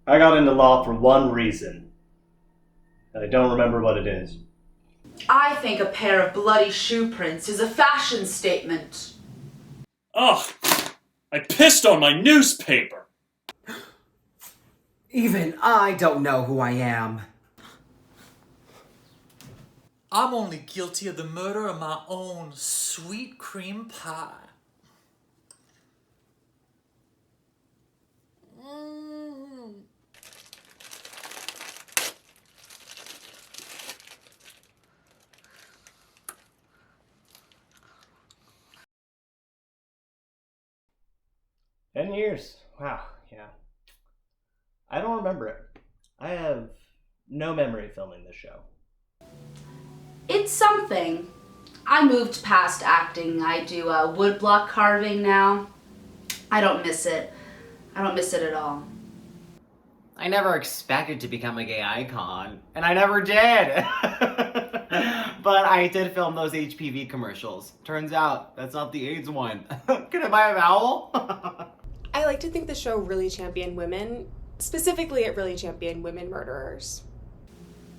I got into law for one reason. And I don't remember what it is. I think a pair of bloody shoe prints is a fashion statement. Ugh! I pissed on my newspaper! Even I don't know who I am. I'm only guilty of the murder of my own sweet cream pie. 10 years. Wow, yeah. I don't remember it. I have no memory of filming this show. It's something. I moved past acting. I do woodblock carving now. I don't miss it. I don't miss it at all. I never expected to become a gay icon, and I never did. But I did film those HPV commercials. Turns out, that's not the AIDS one. Can I buy a vowel? I like to think the show really championed women. Specifically, it really championed women murderers.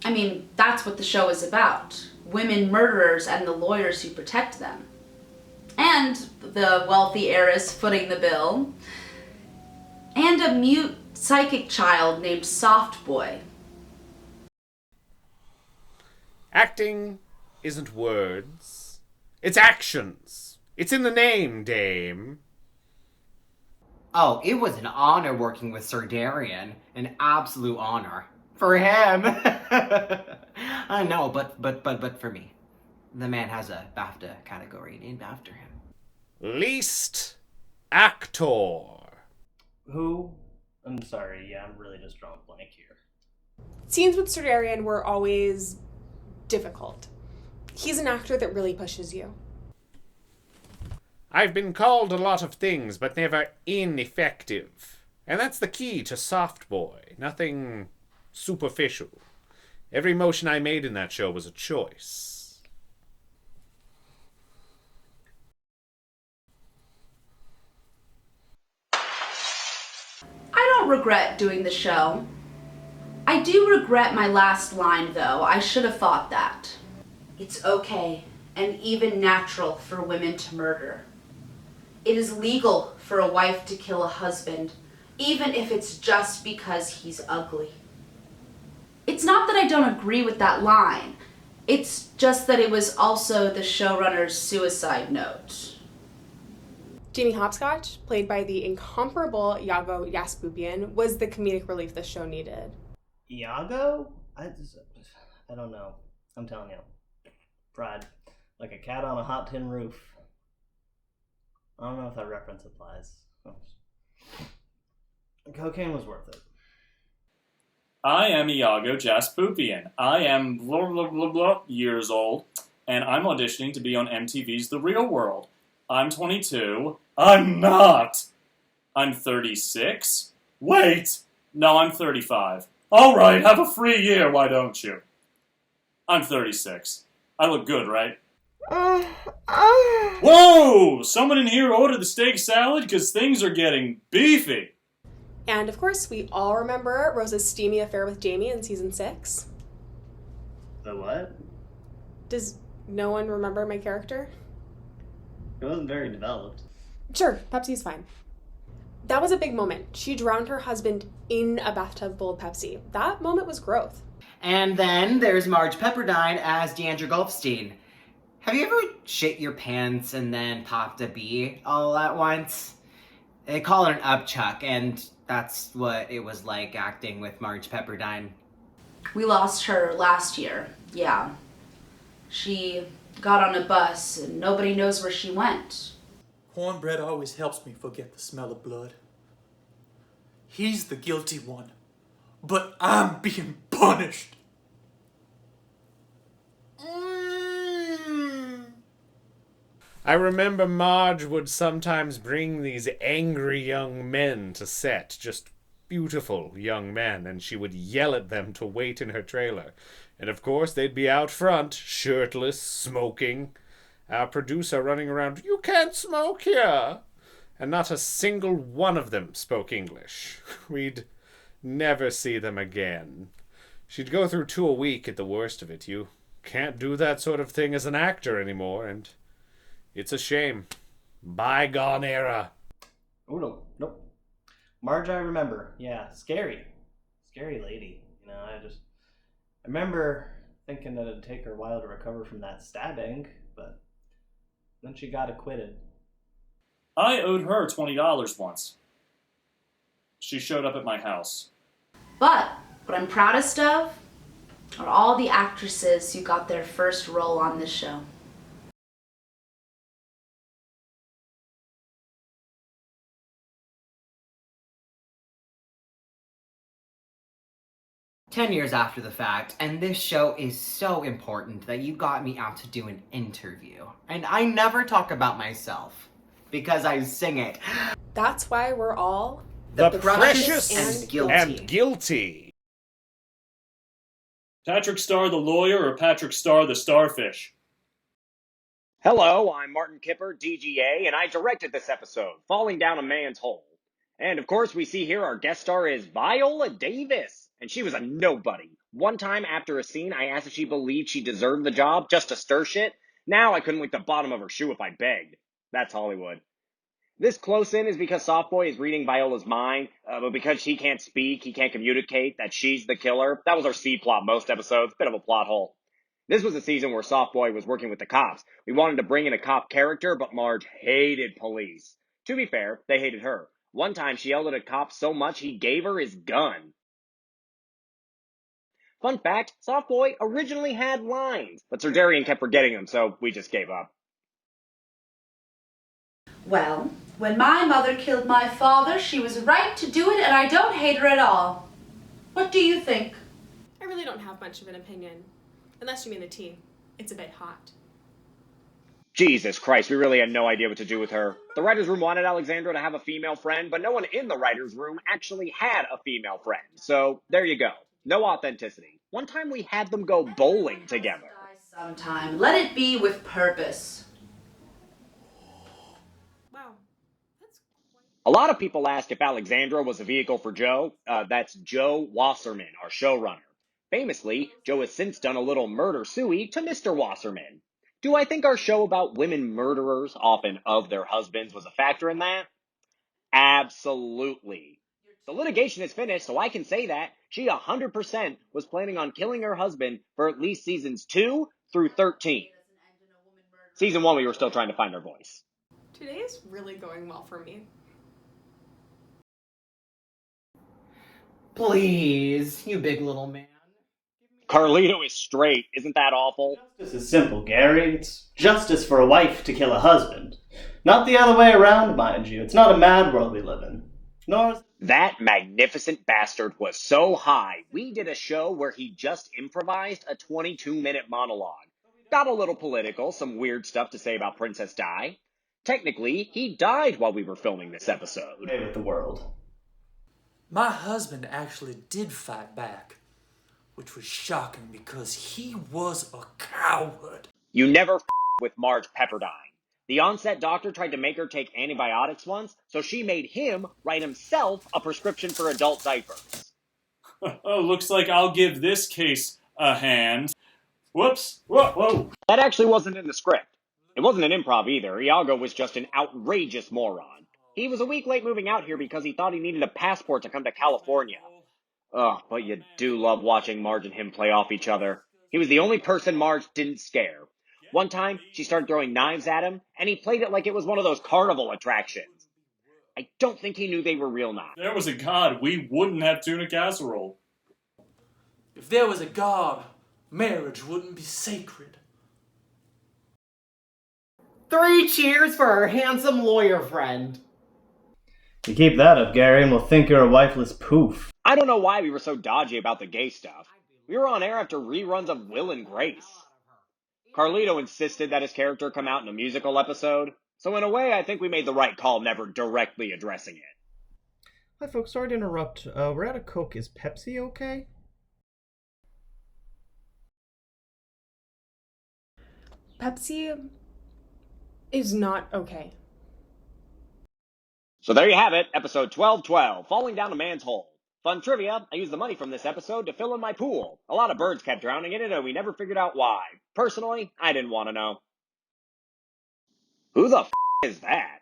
I mean, that's what the show is about. Women murderers and the lawyers who protect them. And the wealthy heiress footing the bill. And a mute psychic child named Soft Boy. Acting isn't words. It's actions. It's in the name, dame. Oh, it was an honor working with Sir Darian. An absolute honor. For him. I know, but for me. The man has a BAFTA category named after him. Least actor. Who? I'm sorry, yeah, I'm really just drawing a blank here. Scenes with Sir Darian were always difficult. He's an actor that really pushes you. I've been called a lot of things, but never ineffective. And that's the key to Soft Boy. Nothing superficial. Every motion I made in that show was a choice. I don't regret doing the show. I do regret my last line, though. I should have thought that. It's okay and even natural for women to murder. It is legal for a wife to kill a husband, even if it's just because he's ugly. It's not that I don't agree with that line. It's just that it was also the showrunner's suicide note. Jamie Hopscotch, played by the incomparable Iago Jaspupian, was the comedic relief the show needed. Iago? I don't know. I'm telling you. Pride. Like a cat on a hot tin roof. I don't know if that reference applies. Cocaine was worth it. I am Iago Jaspupian. I am blah blah blah blah years old, and I'm auditioning to be on MTV's The Real World. I'm 22. I'm not! I'm 36? Wait! No, I'm 35. Alright, have a free year, why don't you? I'm 36. I look good, right? Whoa! Someone in here ordered the steak salad because things are getting beefy. And of course, we all remember Rosa's steamy affair with Jamie in season 6. The what? Does no one remember my character? It wasn't very developed. Sure, Pepsi's fine. That was a big moment. She drowned her husband in a bathtub full of Pepsi. That moment was growth. And then there's Marge Pepperdine as Deandra Gulfstein. Have you ever shit your pants and then popped a bee all at once? They call it an upchuck, and that's what it was like acting with Marge Pepperdine. We lost her last year, yeah. She got on a bus and nobody knows where she went. Cornbread always helps me forget the smell of blood. He's the guilty one, but I'm being punished. I remember Marge would sometimes bring these angry young men to set, just beautiful young men, and she would yell at them to wait in her trailer. And of course, they'd be out front, shirtless, smoking. Our producer running around, "You can't smoke here!" And not a single one of them spoke English. We'd never see them again. She'd go through 2 a week at the worst of it. You can't do that sort of thing as an actor anymore, and it's a shame. Bygone era. Oh, no. Nope. Marge, I remember. Yeah, scary. Scary lady. You know, I remember thinking that it'd take her a while to recover from that stabbing, but then she got acquitted. I owed her $20 once. She showed up at my house. But what I'm proudest of are all the actresses who got their first role on this show. "10 years after the fact, and this show is so important that you got me out to do an interview. And I never talk about myself, because I sing it. That's why we're all The precious precious and guilty. and guilty. Patrick Star the lawyer or Patrick Star the starfish? Hello, I'm Martin Kipper, DGA, and I directed this episode, Falling Down a Man's Hole. And of course, we see here our guest star is Viola Davis, and she was a nobody. One time after a scene, I asked if she believed she deserved the job just to stir shit. Now I couldn't lick the bottom of her shoe if I begged. That's Hollywood. This close in is because Softboy is reading Viola's mind, but because he can't speak, he can't communicate that she's the killer. That was our C plot most episodes, bit of a plot hole. This was a season where Softboy was working with the cops. We wanted to bring in a cop character, but Marge hated police. To be fair, they hated her. One time she yelled at a cop so much he gave her his gun. Fun fact, Softboy originally had lines, but Sir Darian kept forgetting them, so we just gave up. Well, when my mother killed my father, she was right to do it, and I don't hate her at all. What do you think? I really don't have much of an opinion. Unless you mean the tea. It's a bit hot. Jesus Christ, we really had no idea what to do with her. The writer's room wanted Alexandra to have a female friend, but no one in the writer's room actually had a female friend. So, there you go. No authenticity. One time we had them go bowling together. Sometime. Let it be with purpose. Wow. That's quite... A lot of people ask if Alexandra was a vehicle for Joe. That's Joe Wasserman, our showrunner. Famously, Joe has since done a little murder-suey to Mr. Wasserman. Do I think our show about women murderers, often of their husbands, was a factor in that? Absolutely. The litigation is finished, so I can say that she 100% was planning on killing her husband for at least seasons 2 through 13. Season 1, we were still trying to find our voice. Today is really going well for me. Please, you big little man. Carlito is straight. Isn't that awful? Justice is simple, Gary. It's justice for a wife to kill a husband. Not the other way around, mind you. It's not a mad world we live in. Nor is... That magnificent bastard was so high, we did a show where he just improvised a 22-minute monologue. Got a little political, some weird stuff to say about Princess Di. Technically, he died while we were filming this episode. with the world. My husband actually did fight back, which was shocking because he was a coward. You never with Marge Pepperdine. The on-set doctor tried to make her take antibiotics once, so she made him write himself a prescription for adult diapers. Oh, looks like I'll give this case a hand. Whoops. Whoa. That actually wasn't in the script. It wasn't an improv either. Iago was just an outrageous moron. He was a week late moving out here because he thought he needed a passport to come to California. Ugh, but you do love watching Marge and him play off each other. He was the only person Marge didn't scare. One time, she started throwing knives at him, and he played it like it was one of those carnival attractions. I don't think he knew they were real knives. If there was a god, we wouldn't have tuna casserole. If there was a God, marriage wouldn't be sacred. 3 cheers for our handsome lawyer friend. You keep that up, Gary, and we'll think you're a wifeless poof. I don't know why we were so dodgy about the gay stuff. We were on air after reruns of Will and Grace. Carlito insisted that his character come out in a musical episode, so in a way I think we made the right call never directly addressing it. Hi folks, sorry to interrupt. We're out of Coke. Is Pepsi okay? Pepsi is not okay. So there you have it, episode 1212, Falling Down a Man's Hole. Fun trivia, I used the money from this episode to fill in my pool. A lot of birds kept drowning in it and we never figured out why. Personally, I didn't want to know. Who the is that?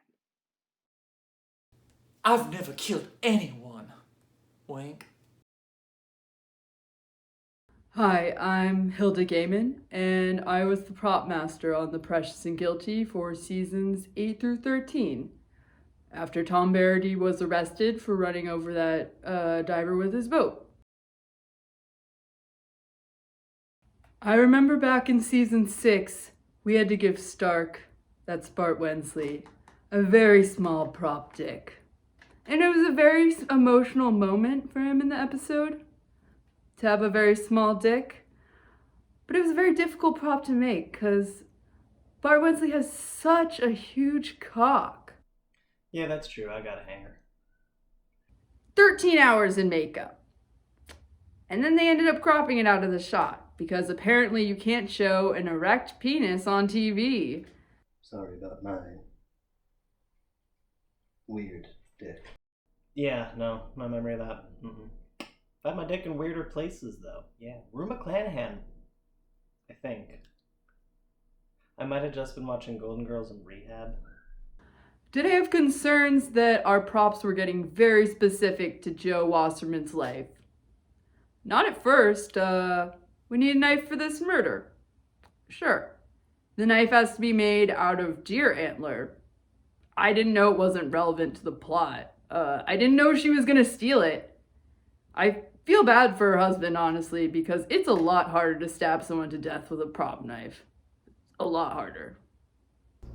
I've never killed anyone. Wink. Hi, I'm Hilda Gaiman, and I was the prop master on The Precious and Guilty for seasons 8 through 13. After Tom Verity was arrested for running over that diver with his boat. I remember back in season 6, we had to give Stark, that's Bart Wentsley, a very small prop dick. And it was a very emotional moment for him in the episode, to have a very small dick. But it was a very difficult prop to make, because Bart Wentsley has such a huge cock. Yeah, that's true. I got a hanger. 13 hours in makeup. And then they ended up cropping it out of the shot, because apparently you can't show an erect penis on TV. Sorry about mine. Weird dick. Yeah, no memory of that. I had my dick in weirder places, though. Yeah, Rue McClanahan, I think. I might have just been watching Golden Girls in rehab. Did I have concerns that our props were getting very specific to Joe Wasserman's life? Not at first. We need a knife for this murder. Sure. The knife has to be made out of deer antler. I didn't know it wasn't relevant to the plot. I didn't know she was gonna steal it. I feel bad for her husband, honestly, because it's a lot harder to stab someone to death with a prop knife. A lot harder.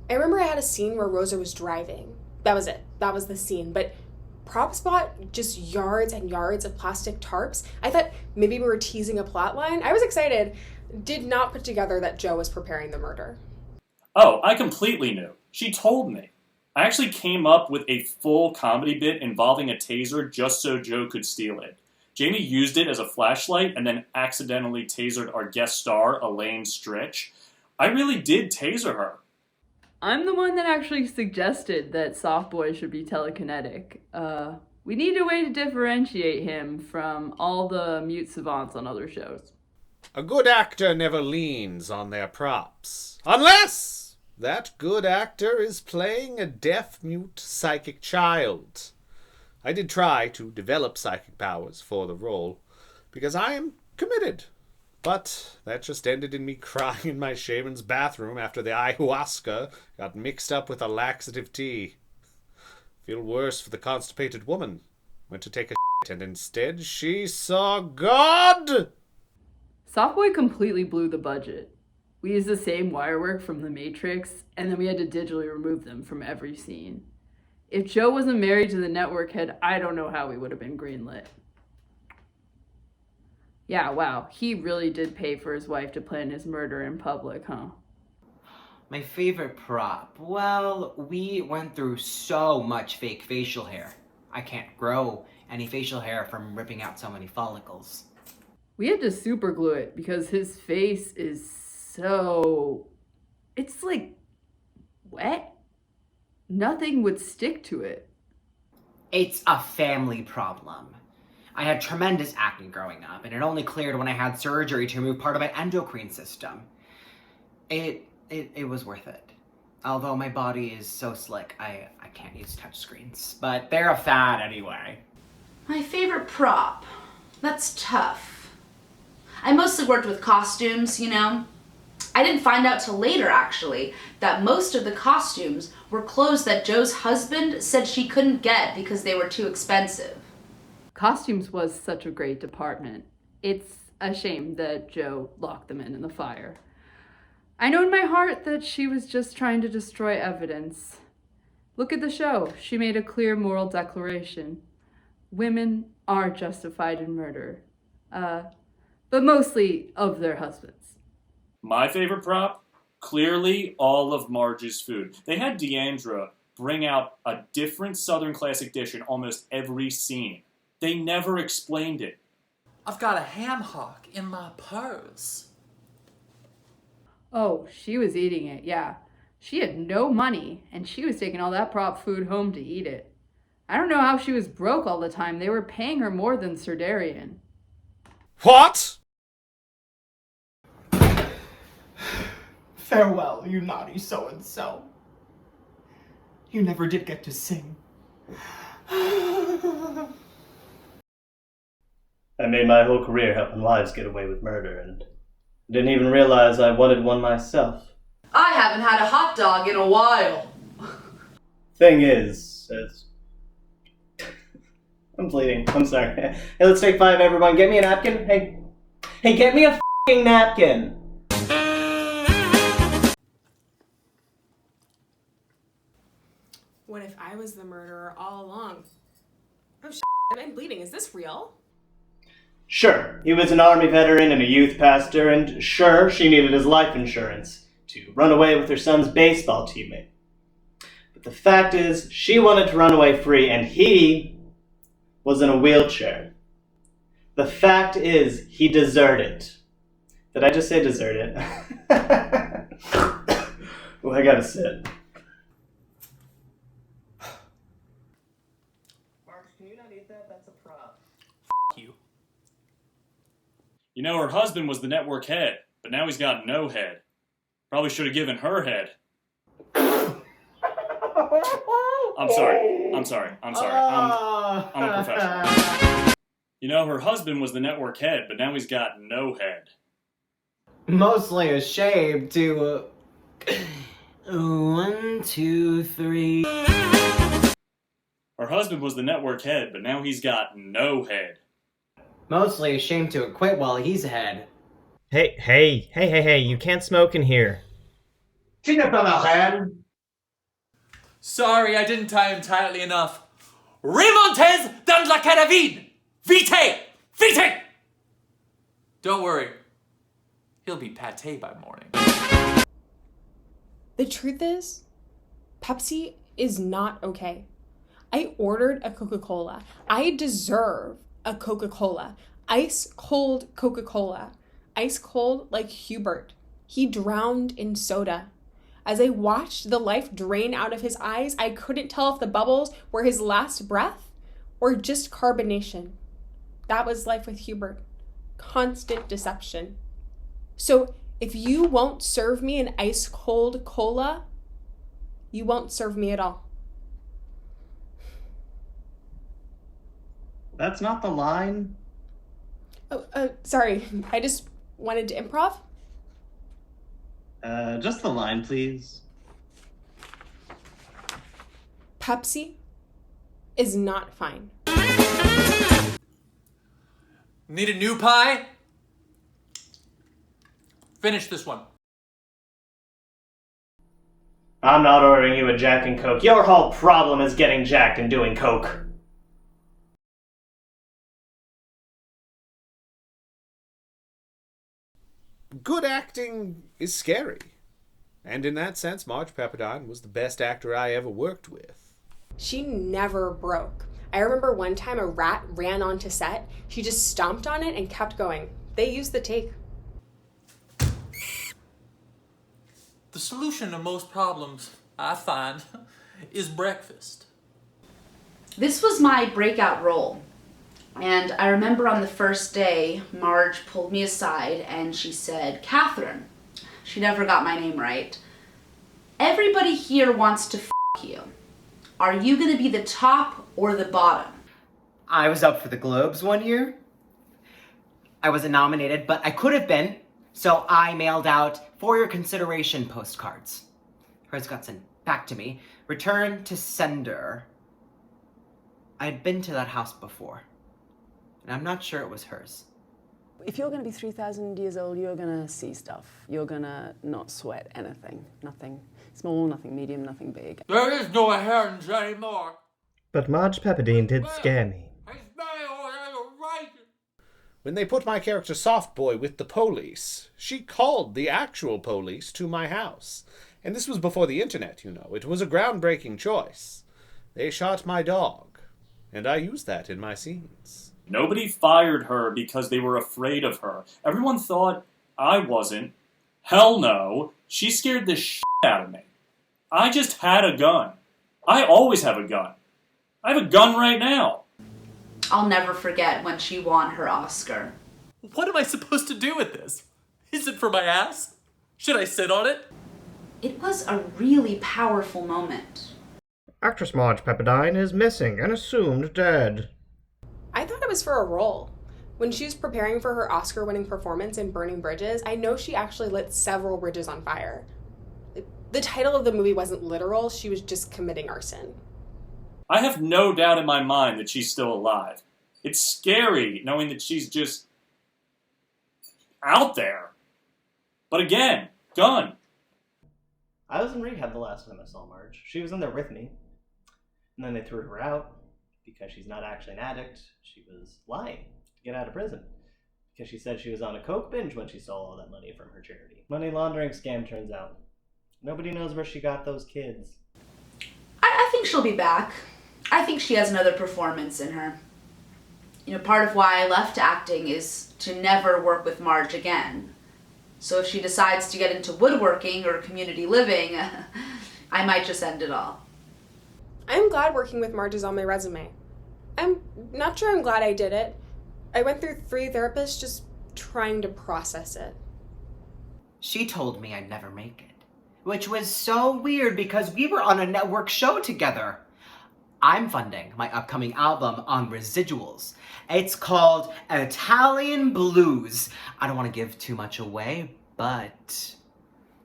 I remember I had a scene where Rosa was driving. That was it. That was the scene. But props bought just yards and yards of plastic tarps. I thought maybe we were teasing a plot line. I was excited. Did not put together that Joe was preparing the murder. Oh, I completely knew. She told me. I actually came up with a full comedy bit involving a taser just so Joe could steal it. Jamie used it as a flashlight and then accidentally tasered our guest star, Elaine Stritch. I really did taser her. I'm the one that actually suggested that Soft Boy should be telekinetic. We need a way to differentiate him from all the mute savants on other shows. A good actor never leans on their props. Unless that good actor is playing a deaf-mute psychic child. I did try to develop psychic powers for the role, because I am committed. But that just ended in me crying in my shaman's bathroom after the ayahuasca got mixed up with a laxative tea. Feel worse for the constipated woman. Went to take a shit and instead she saw God! Softboy completely blew the budget. We used the same wirework from The Matrix, and then we had to digitally remove them from every scene. If Joe wasn't married to the network head, I don't know how we would have been greenlit. Yeah, wow, he really did pay for his wife to plan his murder in public, huh? My favorite prop? Well, we went through so much fake facial hair. I can't grow any facial hair from ripping out so many follicles. We had to super glue it because his face is so... it's like wet. Nothing would stick to it. It's a family problem. I had tremendous acne growing up, and it only cleared when I had surgery to remove part of my endocrine system. It was worth it. Although my body is so slick, I can't use touchscreens. But they're a fad anyway. My favorite prop. That's tough. I mostly worked with costumes, you know. I didn't find out till later, actually, that most of the costumes were clothes that Joe's husband said she couldn't get because they were too expensive. Costumes was such a great department. It's a shame that Joe locked them in the fire. I know in my heart that she was just trying to destroy evidence. Look at the show. She made a clear moral declaration. Women are justified in murder. But mostly of their husbands. My favorite prop? Clearly all of Marge's food. They had Deandra bring out a different Southern classic dish in almost every scene. They never explained it. I've got a ham hock in my purse. Oh, she was eating it, yeah. She had no money, and she was taking all that prop food home to eat it. I don't know how she was broke all the time. They were paying her more than Sir Darian. What? Farewell, you naughty so-and-so. You never did get to sing. I made my whole career helping wives get away with murder, and didn't even realize I wanted one myself. I haven't had a hot dog in a while. Thing is, I'm bleeding. I'm sorry. Hey, let's take 5, everyone. Get me a napkin. Hey, get me a f***ing napkin. What if I was the murderer all along? Oh, I'm bleeding. Is this real? Sure, he was an army veteran and a youth pastor, and sure, she needed his life insurance to run away with her son's baseball teammate. But the fact is, she wanted to run away free, and he was in a wheelchair. The fact is, he deserted. Did I just say deserted? Oh, I gotta sit. Marge, can you not eat that? That's a prop. You. You know, her husband was the network head, but now he's got no head. Probably should have given her head. I'm sorry. I'm a professional. You know, her husband was the network head, but now he's got no head. Mostly ashamed to... 1, 2, 3... Her husband was the network head, but now he's got no head. Mostly ashamed to quit while he's ahead. Hey, you can't smoke in here. Sorry, I didn't tie him tightly enough. Remontez dans la carabine! Vite! Vite! Don't worry. He'll be pâté by morning. The truth is, Pepsi is not okay. I ordered a Coca-Cola. I deserve a Coca-Cola. Ice cold Coca-Cola. Ice cold like Hubert. He drowned in soda. As I watched the life drain out of his eyes, I couldn't tell if the bubbles were his last breath or just carbonation. That was life with Hubert. Constant deception. So if you won't serve me an ice cold cola, you won't serve me at all. That's not the line. Oh, sorry. I just wanted to improv. Just the line, please. Pepsi is not fine. Need a new pie? Finish this one. I'm not ordering you a Jack and Coke. Your whole problem is getting jacked and doing Coke. Good acting is scary. And in that sense, Marge Pepperdine was the best actor I ever worked with. She never broke. I remember one time a rat ran onto set. She just stomped on it and kept going. They used the take. The solution to most problems, I find, is breakfast. This was my breakout role. And I remember on the first day, Marge pulled me aside and she said, "Catherine," she never got my name right, "everybody here wants to f*** you. Are you gonna be the top or the bottom?" I was up for the Globes one year. I wasn't nominated, but I could have been, so I mailed out for your consideration postcards. Hers got sent back to me. Return to sender. I'd been to that house before, and I'm not sure it was hers. If you're going to be 3,000 years old, you're going to see stuff. You're going to not sweat anything. Nothing small, nothing medium, nothing big. There is no herons anymore. But Marge Pepperdine did scare me. When they put my character Soft Boy with the police, she called the actual police to my house. And this was before the internet, you know. It was a groundbreaking choice. They shot my dog, and I used that in my scenes. Nobody fired her because they were afraid of her. Everyone thought I wasn't. Hell no. She scared the shit out of me. I just had a gun. I always have a gun. I have a gun right now. I'll never forget when she won her Oscar. What am I supposed to do with this? Is it for my ass? Should I sit on it? It was a really powerful moment. Actress Marge Pepperdine is missing and assumed dead. I thought it was for a role. When she was preparing for her Oscar-winning performance in Burning Bridges, I know she actually lit several bridges on fire. The title of the movie wasn't literal, she was just committing arson. I have no doubt in my mind that she's still alive. It's scary knowing that she's just out there. But again, gun. I was in rehab the last time I saw Marge. She was in there with me. And then they threw her out because she's not actually an addict. She was lying to get out of prison. Because she said she was on a coke binge when she stole all that money from her charity. Money laundering scam, turns out. Nobody knows where she got those kids. I think she'll be back. I think she has another performance in her. You know, part of why I left acting is to never work with Marge again. So if she decides to get into woodworking or community living, I might just end it all. I'm glad working with Marge is on my resume. I'm not sure I'm glad I did it. I went through 3 therapists just trying to process it. She told me I'd never make it, which was so weird because we were on a network show together. I'm funding my upcoming album on residuals. It's called Italian Blues. I don't want to give too much away, but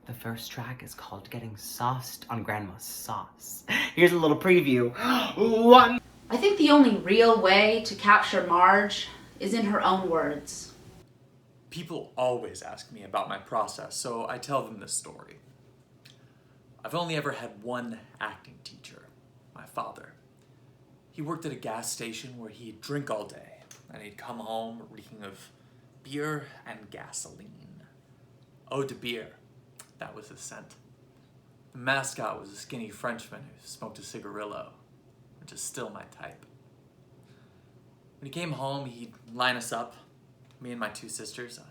the first track is called Getting Sauced on Grandma's Sauce. Here's a little preview. 1. I think the only real way to capture Marge is in her own words. People always ask me about my process, so I tell them this story. I've only ever had one acting teacher, my father. He worked at a gas station where he'd drink all day, and he'd come home reeking of beer and gasoline. Ode to beer, that was his scent. The mascot was a skinny Frenchman who smoked a cigarillo, which is still my type. When he came home, he'd line us up, me and my 2 sisters,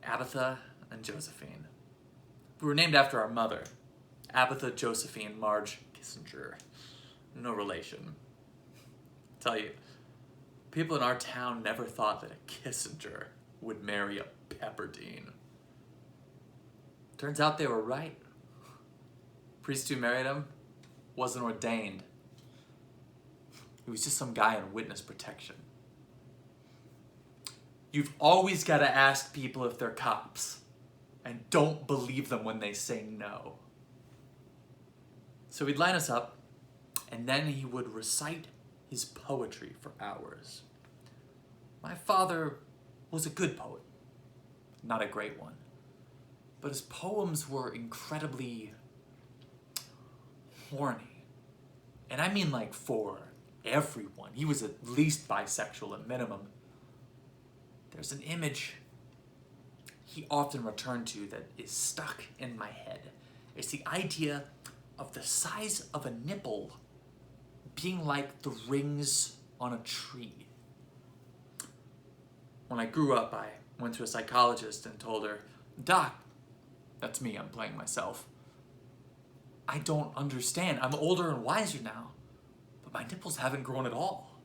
Abatha and Josephine. We were named after our mother, Abatha Josephine Marge Kissinger. No relation. Tell you, people in our town never thought that a Kissinger would marry a Pepperdine. Turns out they were right. Priest who married him wasn't ordained. He was just some guy in witness protection. You've always got to ask people if they're cops, and don't believe them when they say no. So he'd line us up, and then he would recite his poetry for hours. My father was a good poet, not a great one, but his poems were incredibly horny. And I mean like for everyone. He was at least bisexual at minimum. There's an image he often returned to that is stuck in my head. It's the idea of the size of a nipple being like the rings on a tree. When I grew up, I went to a psychologist and told her, "Doc," that's me, I'm playing myself, "I don't understand. I'm older and wiser now, but my nipples haven't grown at all."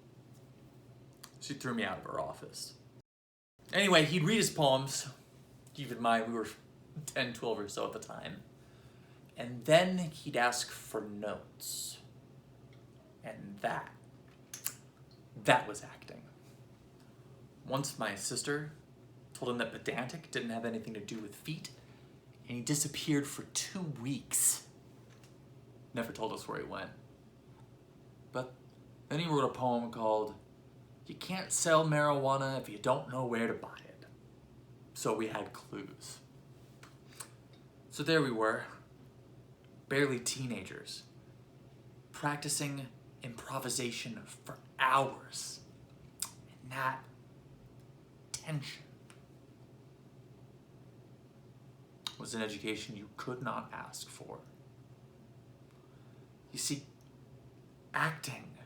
She threw me out of her office. Anyway, he'd read his poems. Keep in mind, we were 10, 12 or so at the time. And then he'd ask for notes. And that was acting. Once my sister told him that pedantic didn't have anything to do with feet, and he disappeared for 2 weeks. Never told us where he went. But then he wrote a poem called "You Can't Sell Marijuana If You Don't Know Where to Buy It." So we had clues. So there we were, barely teenagers, practicing improvisation for hours. And that tension was an education you could not ask for. You see, acting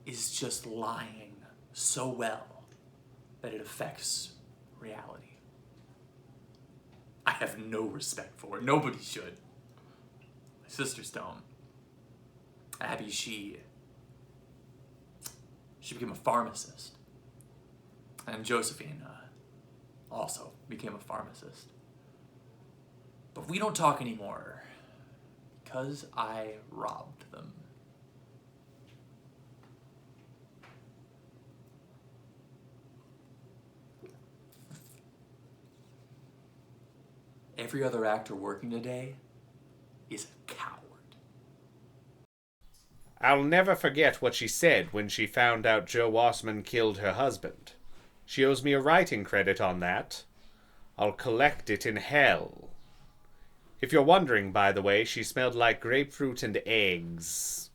is just lying so well that it affects reality. I have no respect for it. Nobody should. My sisters don't. Abby, she She became a pharmacist. And Josephine also became a pharmacist. But we don't talk anymore because I robbed them. Every other actor working today is a coward. I'll never forget what she said when she found out Joe Wasserman killed her husband. She owes me a writing credit on that. I'll collect it in hell. If you're wondering, by the way, she smelled like grapefruit and eggs.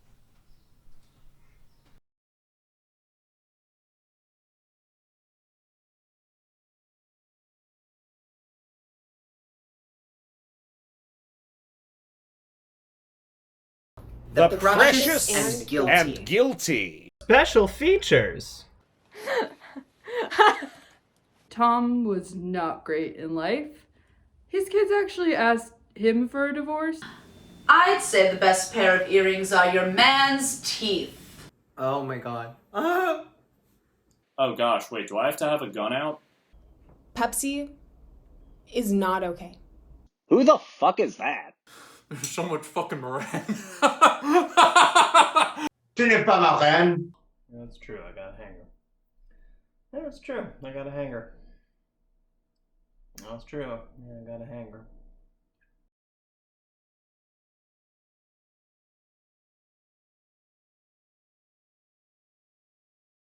The precious and guilty. Special features. Tom was not great in life. His kids actually asked him for a divorce. I'd say the best pair of earrings are your man's teeth. Oh my god. Oh gosh, wait, do I have to have a gun out? Pepsi is not okay. Who the fuck is that? There's so much fucking meringue. That's true, I got a hanger. Yeah, it's true, I got a hanger. That's true, yeah, I got a hanger.